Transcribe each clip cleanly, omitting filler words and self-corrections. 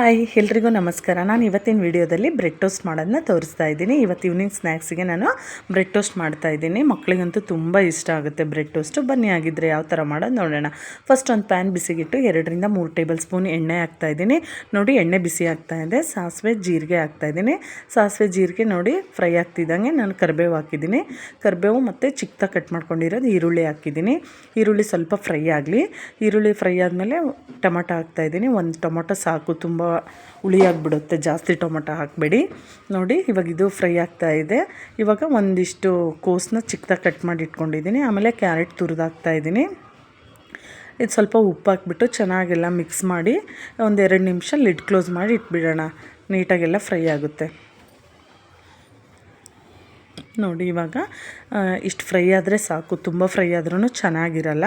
Hi ಎಲ್ರಿಗೂ ನಮಸ್ಕಾರ. ನಾನು ಇವತ್ತಿನ ವಿಡಿಯೋದಲ್ಲಿ ಬ್ರೆಡ್ ಟೋಸ್ಟ್ ಮಾಡೋದನ್ನ ತೋರಿಸ್ತಾ ಇದ್ದೀನಿ. ಇವತ್ತು ಈವ್ನಿಂಗ್ ಸ್ನ್ಯಾಕ್ಸಿಗೆ ನಾನು ಬ್ರೆಡ್ ಟೋಸ್ಟ್ ಮಾಡ್ತಾ ಇದ್ದೀನಿ. ಮಕ್ಕಳಿಗಂತೂ ತುಂಬ ಇಷ್ಟ ಆಗುತ್ತೆ ಬ್ರೆಡ್ ಟೋಸ್ಟು. ಬನ್ನಿ ಆಗಿದ್ದರೆ ಯಾವ ಥರ ಮಾಡೋದು ನೋಡೋಣ. ಫಸ್ಟ್ ಒಂದು ಪ್ಯಾನ್ ಬಿಸಿಗಿಟ್ಟು 2 ರಿಂದ 3 ಟೇಬಲ್ ಸ್ಪೂನ್ ಎಣ್ಣೆ ಹಾಕ್ತಾಯಿದ್ದೀನಿ. ನೋಡಿ ಎಣ್ಣೆ ಬಿಸಿ ಆಗ್ತಾಯಿದೆ. ಸಾಸಿವೆ ಜೀರಿಗೆ ಹಾಕ್ತಾಯಿದ್ದೀನಿ. ಸಾಸಿವೆ ಜೀರಿಗೆ ನೋಡಿ ಫ್ರೈ ಆಗ್ತಿದ್ದಂಗೆ ನಾನು ಕರಿಬೇವು ಹಾಕಿದ್ದೀನಿ. ಕರಿಬೇವು ಮತ್ತು ಚಿಕ್ಕದಾಗಿ ಕಟ್ ಮಾಡ್ಕೊಂಡಿರೋದು ಈರುಳ್ಳಿ ಹಾಕಿದ್ದೀನಿ. ಈರುಳ್ಳಿ ಸ್ವಲ್ಪ ಫ್ರೈ ಆಗಲಿ. ಈರುಳ್ಳಿ ಫ್ರೈ ಆದಮೇಲೆ ಟೊಮೊಟೊ ಹಾಕ್ತಾಯಿದ್ದೀನಿ. ಒಂದು ಟೊಮೊಟೊ ಸಾಕು, ತುಂಬ ಹುಳಿಯಾಗಿಬಿಡುತ್ತೆ, ಜಾಸ್ತಿ ಟೊಮೊಟೊ ಹಾಕಬೇಡಿ. ನೋಡಿ ಇವಾಗ ಇದು ಫ್ರೈ ಆಗ್ತಾಯಿದೆ. ಇವಾಗ ಒಂದಿಷ್ಟು ಕೋಸನ್ನ ಚಿಕ್ಕದಾಗಿ ಕಟ್ ಮಾಡಿ ಇಟ್ಕೊಂಡಿದ್ದೀನಿ. ಆಮೇಲೆ ಕ್ಯಾರೆಟ್ ತುರಿದಾಕ್ತಾಯಿದ್ದೀನಿ. ಇದು ಸ್ವಲ್ಪ ಉಪ್ಪು ಹಾಕ್ಬಿಟ್ಟು ಚೆನ್ನಾಗೆಲ್ಲ ಮಿಕ್ಸ್ ಮಾಡಿ 1-2 ನಿಮಿಷ ಲಿಡ್ ಕ್ಲೋಸ್ ಮಾಡಿ ಇಟ್ಬಿಡೋಣ. ನೀಟಾಗೆಲ್ಲ ಫ್ರೈ ಆಗುತ್ತೆ. ನೋಡಿ ಇವಾಗ ಇಷ್ಟು ಫ್ರೈ ಆದರೆ ಸಾಕು, ತುಂಬ ಫ್ರೈ ಆದ್ರೂ ಚೆನ್ನಾಗಿರಲ್ಲ.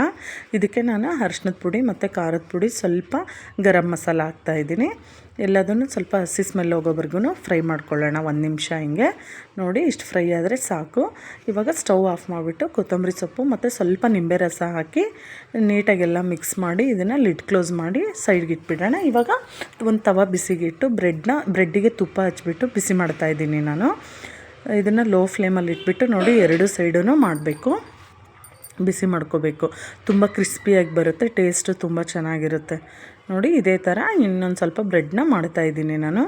ಇದಕ್ಕೆ ನಾನು ಅರಿಶಿನದ ಪುಡಿ ಮತ್ತು ಖಾರದ ಪುಡಿ, ಸ್ವಲ್ಪ ಗರಂ ಮಸಾಲ ಹಾಕ್ತಾಯಿದ್ದೀನಿ. ಎಲ್ಲದನ್ನು ಸ್ವಲ್ಪ ಹಸಿ ಸ್ಮೆಲ್ ಹೋಗೋವರೆಗೂ ಫ್ರೈ ಮಾಡ್ಕೊಳ್ಳೋಣ 1 ನಿಮಿಷ ಹಿಂಗೆ. ನೋಡಿ ಇಷ್ಟು ಫ್ರೈ ಆದರೆ ಸಾಕು. ಇವಾಗ ಸ್ಟವ್ ಆಫ್ ಮಾಡಿಬಿಟ್ಟು ಕೊತ್ತಂಬರಿ ಸೊಪ್ಪು ಮತ್ತು ಸ್ವಲ್ಪ ನಿಂಬೆ ರಸ ಹಾಕಿ ನೀಟಾಗೆಲ್ಲ ಮಿಕ್ಸ್ ಮಾಡಿ ಇದನ್ನು ಲಿಡ್ ಕ್ಲೋಸ್ ಮಾಡಿ ಸೈಡ್ಗೆ ಇಟ್ಬಿಡೋಣ. ಇವಾಗ ಒಂದು ತವ ಬಿಸಿಗಿಟ್ಟು ಬ್ರೆಡ್ಡಿಗೆ ತುಪ್ಪ ಹಚ್ಬಿಟ್ಟು ಬಿಸಿ ಮಾಡ್ತಾಯಿದ್ದೀನಿ ನಾನು. ಇದನ್ನು ಲೋ ಫ್ಲೇಮಲ್ಲಿ ಇಟ್ಬಿಟ್ಟು ನೋಡಿ 2 ಸೈಡೂ ಮಾಡಬೇಕು, ಬಿಸಿ ಮಾಡ್ಕೋಬೇಕು. ತುಂಬ ಕ್ರಿಸ್ಪಿಯಾಗಿ ಬರುತ್ತೆ, ಟೇಸ್ಟು ತುಂಬ ಚೆನ್ನಾಗಿರುತ್ತೆ. ನೋಡಿ ಇದೇ ಥರ ಇನ್ನೊಂದು ಸ್ವಲ್ಪ ಬ್ರೆಡ್ನ ಮಾಡ್ತಾಯಿದ್ದೀನಿ ನಾನು.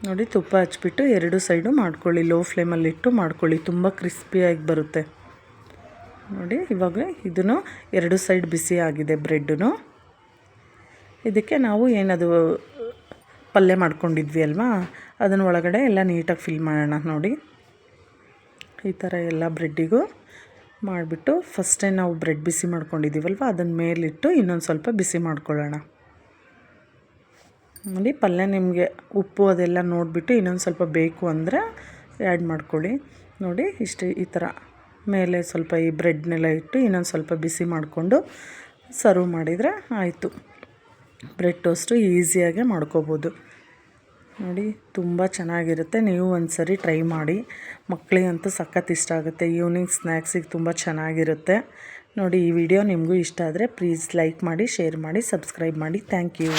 ನೋಡಿ ತುಪ್ಪ ಹಚ್ಬಿಟ್ಟು 2 ಸೈಡು ಮಾಡ್ಕೊಳ್ಳಿ, ಲೋ ಫ್ಲೇಮಲ್ಲಿಟ್ಟು ಮಾಡ್ಕೊಳ್ಳಿ, ತುಂಬ ಕ್ರಿಸ್ಪಿಯಾಗಿ ಬರುತ್ತೆ. ನೋಡಿ ಇವಾಗ ಇದನ್ನು 2 ಸೈಡ್ ಬಿಸಿ ಆಗಿದೆ ಬ್ರೆಡ್ಡು. ಇದಕ್ಕೆ ನಾವು ಏನದು ಪಲ್ಯ ಮಾಡ್ಕೊಂಡಿದ್ವಿ ಅಲ್ವಾ, ಅದನ್ನ ಒಳಗಡೆ ಎಲ್ಲ ನೀಟಾಗಿ ಫಿಲ್ ಮಾಡೋಣ. ನೋಡಿ ಈ ಥರ ಎಲ್ಲ ಬ್ರೆಡ್ಡಿಗೂ ಮಾಡಿಬಿಟ್ಟು ಫಸ್ಟೇ ನಾವು ಬ್ರೆಡ್ ಬಿಸಿ ಮಾಡ್ಕೊಂಡಿದ್ದೀವಲ್ವ ಅದನ್ನ ಮೇಲಿಟ್ಟು ಇನ್ನೊಂದು ಸ್ವಲ್ಪ ಬಿಸಿ ಮಾಡ್ಕೊಳ್ಳೋಣ. ನೋಡಿ ಪಲ್ಯ ನಿಮಗೆ ಉಪ್ಪು ಅದೆಲ್ಲ ನೋಡಿಬಿಟ್ಟು ಇನ್ನೊಂದು ಸ್ವಲ್ಪ ಬೇಕು ಅಂದರೆ ಆ್ಯಡ್ ಮಾಡ್ಕೊಳ್ಳಿ. ನೋಡಿ ಇಷ್ಟು ಈ ಥರ ಮೇಲೆ ಸ್ವಲ್ಪ ಈ ಬ್ರೆಡ್ನೆಲ್ಲ ಇಟ್ಟು ಇನ್ನೊಂದು ಸ್ವಲ್ಪ ಬಿಸಿ ಮಾಡಿಕೊಂಡು ಸರ್ವ್ ಮಾಡಿದರೆ ಆಯಿತು. ಬ್ರೆಡ್ ಟೋಸ್ಟು ಈಸಿಯಾಗೆ ಮಾಡ್ಕೋಬೋದು. ನೋಡಿ ತುಂಬ ಚೆನ್ನಾಗಿರುತ್ತೆ. ನೀವು ಒಂದು ಸರಿ ಟ್ರೈ ಮಾಡಿ, ಮಕ್ಕಳಿಗಂತೂ ಸಖತ್ ಇಷ್ಟ ಆಗುತ್ತೆ. ಈವ್ನಿಂಗ್ ಸ್ನ್ಯಾಕ್ಸಿಗೆ ತುಂಬ ಚೆನ್ನಾಗಿರುತ್ತೆ. ನೋಡಿ ಈ ವಿಡಿಯೋ ನಿಮಗೂ ಇಷ್ಟ ಆದರೆ ಪ್ಲೀಸ್ ಲೈಕ್ ಮಾಡಿ, ಶೇರ್ ಮಾಡಿ, ಸಬ್ಸ್ಕ್ರೈಬ್ ಮಾಡಿ. Thank you.